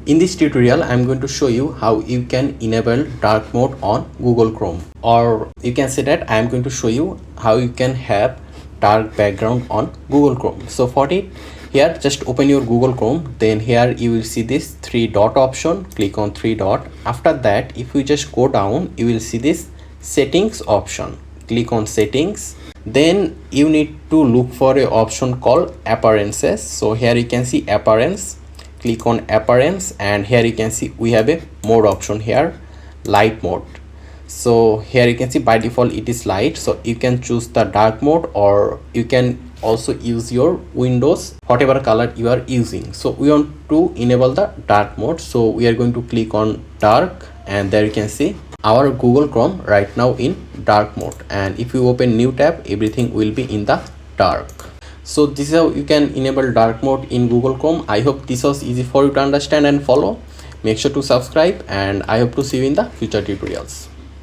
In this tutorial, I'm going to show you how you can enable dark mode on Google Chrome, or you can say that I'm going to show you how you can have dark background on Google Chrome. So for it, here just open your Google Chrome, then here you will see this three dot option. Click on three dot. After that, if you just go down, you will see this settings option. Click on settings. Then you need to look for a option called appearances. So here you can see appearance. Click on appearance, and here you can see we have a mode option here, light mode. So here you can see by default it is light, so you can choose the dark mode, or you can also use your Windows whatever color you are using. So we want to enable the dark mode, so we are going to click on dark, and there you can see our Google Chrome right now in dark mode. And if you open new tab, everything will be in the dark. So this is how you can enable dark mode in Google Chrome. I hope this was easy for you to understand and follow. Make sure to subscribe, and I hope to see you in the future tutorials.